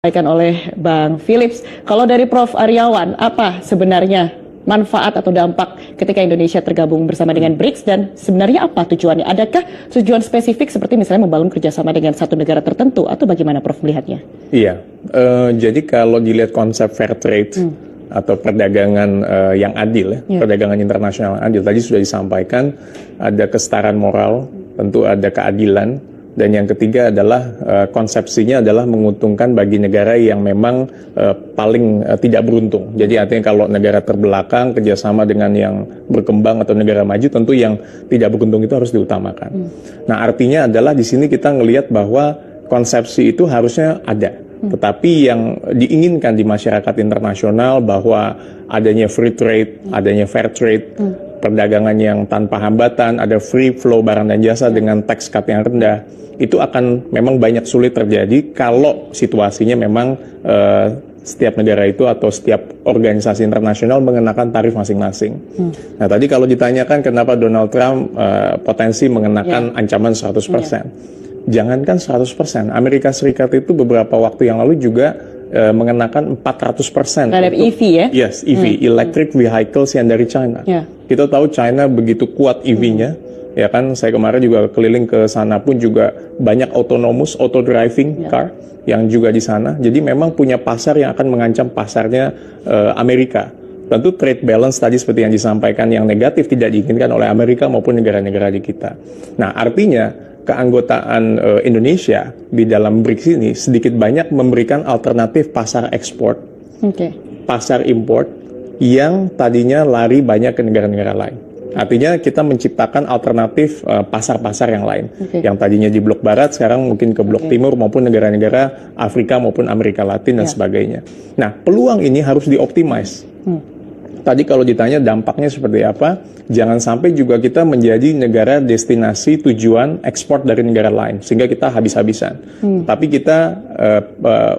disampaikan oleh Bang Philips. Kalau dari Prof. Aryawan, apa sebenarnya manfaat atau dampak ketika Indonesia tergabung bersama dengan BRICS dan sebenarnya apa tujuannya? Adakah tujuan spesifik seperti misalnya membangun kerjasama dengan satu negara tertentu atau bagaimana Prof melihatnya? Iya, jadi kalau dilihat konsep fair trade atau perdagangan yang adil, perdagangan internasional yang adil, tadi sudah disampaikan ada kesetaraan moral, tentu ada keadilan. Dan yang ketiga adalah konsepsinya adalah menguntungkan bagi negara yang memang paling tidak beruntung. Jadi artinya kalau negara terbelakang kerjasama dengan yang berkembang atau negara maju, tentu yang tidak beruntung itu harus diutamakan. Nah artinya adalah di sini kita ngelihat bahwa konsepsi itu harusnya ada. Tetapi yang diinginkan di masyarakat internasional bahwa adanya free trade, adanya fair trade, perdagangan yang tanpa hambatan, ada free flow barang dan jasa dengan tax cut yang rendah, itu akan memang banyak sulit terjadi kalau situasinya memang setiap negara itu atau setiap organisasi internasional mengenakan tarif masing-masing. Nah tadi kalau ditanyakan kenapa Donald Trump potensi mengenakan ancaman 100%. Jangankan 100%, Amerika Serikat itu beberapa waktu yang lalu juga mengenakan 400% terhadap EV ya? Yes, EV, Electric Vehicles yang dari China. Kita tahu China begitu kuat EV-nya, ya kan, saya kemarin juga keliling ke sana pun juga banyak autonomous, auto-driving car yang juga di sana. Jadi memang punya pasar yang akan mengancam pasarnya Amerika. Tentu trade balance tadi seperti yang disampaikan yang negatif tidak diinginkan oleh Amerika maupun negara-negara di kita. Nah artinya keanggotaan Indonesia di dalam BRICS ini sedikit banyak memberikan alternatif pasar ekspor, pasar import yang tadinya lari banyak ke negara-negara lain. Artinya kita menciptakan alternatif pasar-pasar yang lain. Yang tadinya di blok barat sekarang mungkin ke blok timur maupun negara-negara Afrika maupun Amerika Latin dan sebagainya. Nah peluang ini harus dioptimize. Tadi kalau ditanya dampaknya seperti apa, jangan sampai juga kita menjadi negara destinasi tujuan ekspor dari negara lain, sehingga kita habis-habisan. Tapi kita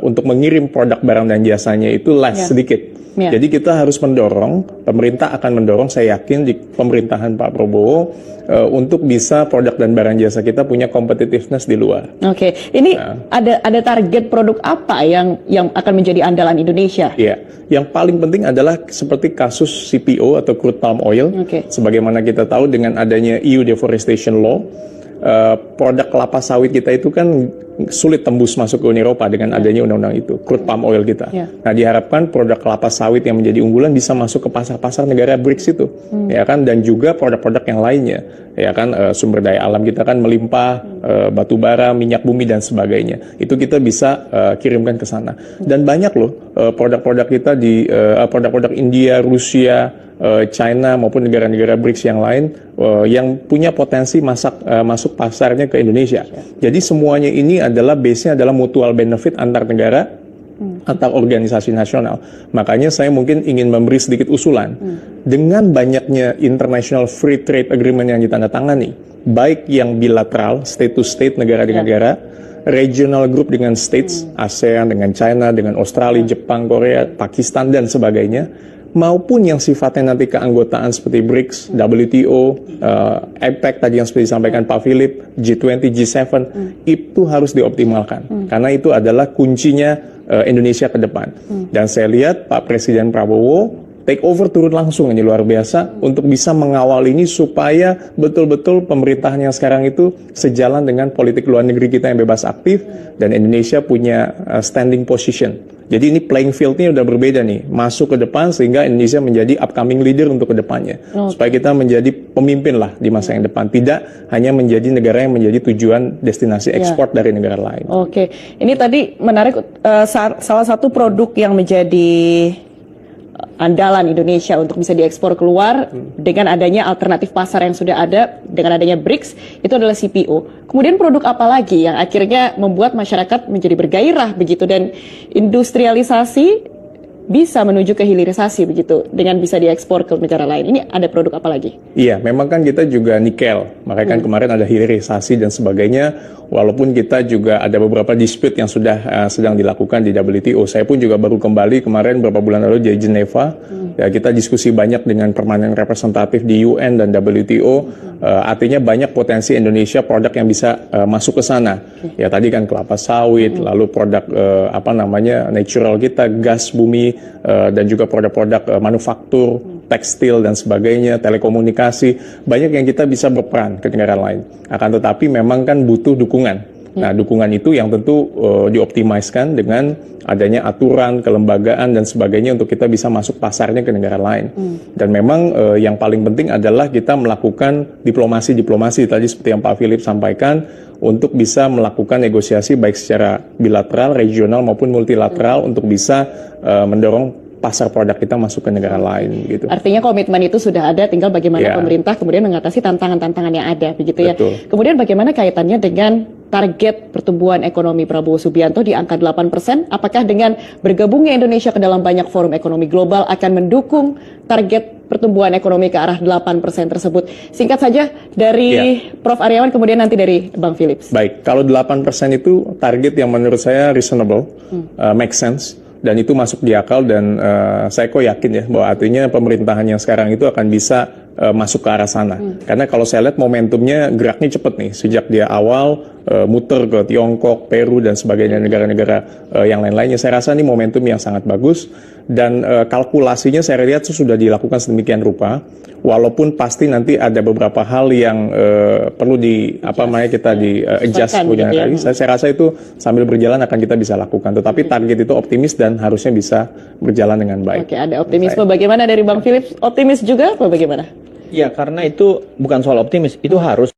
untuk mengirim produk barang dan jasanya itu less sedikit. Jadi kita harus mendorong, pemerintah akan mendorong, saya yakin di pemerintahan Pak Prabowo, untuk bisa produk dan barang jasa kita punya competitiveness di luar. Ini ada target produk apa yang akan menjadi andalan Indonesia? Iya, yang paling penting adalah seperti kasus CPO atau crude palm oil. Sebagaimana kita tahu dengan adanya EU Deforestation Law, produk kelapa sawit kita itu kan sulit tembus masuk ke Uni Eropa dengan adanya undang-undang itu, crude palm oil kita. Nah, diharapkan produk kelapa sawit yang menjadi unggulan bisa masuk ke pasar-pasar negara BRICS itu, ya kan, dan juga produk-produk yang lainnya, ya kan, sumber daya alam kita kan melimpah, batu bara, minyak bumi dan sebagainya. Itu kita bisa kirimkan ke sana. Dan banyak loh produk-produk kita di produk-produk India, Rusia, China maupun negara-negara BRICS yang lain yang punya potensi masuk pasarnya ke Indonesia. Jadi semuanya ini adalah base-nya adalah mutual benefit antar negara, antar organisasi nasional. Makanya saya mungkin ingin memberi sedikit usulan. Dengan banyaknya international free trade agreement yang ditandatangani, baik yang bilateral, state to state, negara dengan negara, regional group dengan states, ASEAN dengan China, dengan Australia, Jepang, Korea, Pakistan dan sebagainya, maupun yang sifatnya nanti keanggotaan seperti BRICS, WTO, APEC tadi yang seperti disampaikan Pak Philip, G20, G7, itu harus dioptimalkan. Karena itu adalah kuncinya Indonesia ke depan. Dan saya lihat Pak Presiden Prabowo take over turun langsung, ini luar biasa, untuk bisa mengawal ini supaya betul-betul pemerintahan yang sekarang itu sejalan dengan politik luar negeri kita yang bebas aktif, dan Indonesia punya standing position. Jadi ini playing field-nya udah berbeda nih, masuk ke depan sehingga Indonesia menjadi upcoming leader untuk ke depannya. Supaya kita menjadi pemimpin lah di masa yang depan, tidak hanya menjadi negara yang menjadi tujuan destinasi ekspor dari negara lain. Ini tadi menarik, salah satu produk yang menjadi andalan Indonesia untuk bisa diekspor keluar dengan adanya alternatif pasar yang sudah ada, dengan adanya BRICS, itu adalah CPO. Kemudian produk apa lagi yang akhirnya membuat masyarakat menjadi bergairah begitu dan industrialisasi bisa menuju ke hilirisasi begitu dengan bisa diekspor ke negara lain? Ini ada produk apa lagi? Iya, memang kan kita juga nikel, makanya kan kemarin ada hilirisasi dan sebagainya walaupun kita juga ada beberapa dispute yang sudah sedang dilakukan di WTO. Saya pun juga baru kembali kemarin beberapa bulan lalu di Geneva. Ya, kita diskusi banyak dengan permanent representatif di UN dan WTO. Artinya banyak potensi Indonesia produk yang bisa masuk ke sana. Ya tadi kan kelapa sawit, lalu produk natural kita, gas bumi, dan juga produk-produk manufaktur, tekstil dan sebagainya, telekomunikasi, banyak yang kita bisa berperan ke negara lain. Akan tetapi memang kan butuh dukungan. Nah, dukungan itu yang tentu dioptimiskan dengan adanya aturan, kelembagaan dan sebagainya untuk kita bisa masuk pasarnya ke negara lain. Dan memang yang paling penting adalah kita melakukan diplomasi tadi seperti yang Pak Philip sampaikan, untuk bisa melakukan negosiasi baik secara bilateral, regional maupun multilateral untuk bisa mendorong pasar produk kita masuk ke negara lain gitu. Artinya komitmen itu sudah ada, tinggal bagaimana pemerintah kemudian mengatasi tantangan-tantangan yang ada begitu ya. Betul. Kemudian bagaimana kaitannya dengan target pertumbuhan ekonomi Prabowo Subianto di angka 8%? Apakah dengan bergabungnya Indonesia ke dalam banyak forum ekonomi global akan mendukung target pertumbuhan ekonomi ke arah 8% tersebut? Singkat saja dari Prof. Aryawan, kemudian nanti dari Bang Philips. Baik, kalau 8% itu target yang menurut saya reasonable, make sense. Dan itu masuk di akal dan saya kok yakin ya bahwa artinya pemerintahan yang sekarang itu akan bisa masuk ke arah sana. Karena kalau saya lihat momentumnya geraknya cepat nih. Sejak dia awal muter ke Tiongkok, Peru dan sebagainya negara-negara yang lain-lainnya. Saya rasa ini momentum yang sangat bagus. Dan kalkulasinya saya lihat sudah dilakukan sedemikian rupa. Walaupun pasti nanti ada beberapa hal yang perlu kita adjust tadi. Saya rasa itu sambil berjalan akan kita bisa lakukan. Tetapi target itu optimis dan harusnya bisa berjalan dengan baik. Oke, ada optimisme. Bagaimana dari Bang Philips? Optimis juga apa bagaimana? Ya, karena itu bukan soal optimis, itu harus